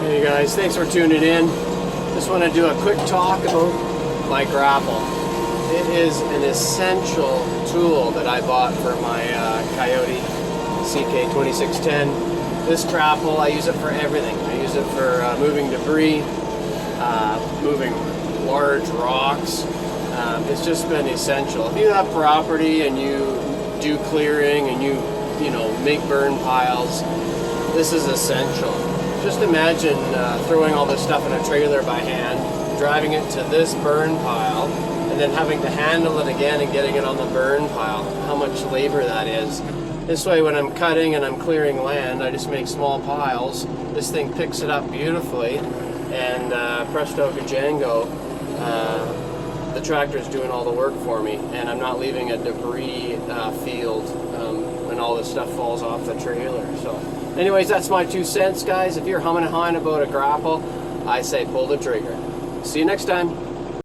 Hey guys, thanks for tuning in. Just want to do a quick talk about my Grapple. It is an essential tool that I bought for my Coyote CK2610. This Grapple, I use it for everything. I use it for moving debris, moving large rocks. It's just been essential. If you have property and you do clearing and you know, make burn piles, this is essential. Just imagine throwing all this stuff in a trailer by hand, driving it to this burn pile, and then having to handle it again and getting it on the burn pile. How much labor that is. This way, when I'm cutting and I'm clearing land, I just make small piles. This thing picks it up beautifully, and presto Django, the tractor's doing all the work for me, and I'm not leaving a debris field when all this stuff falls off the trailer. So anyways, that's my 2 cents, guys. If you're humming and hawing about a Grapple, I say pull the trigger. See you next time.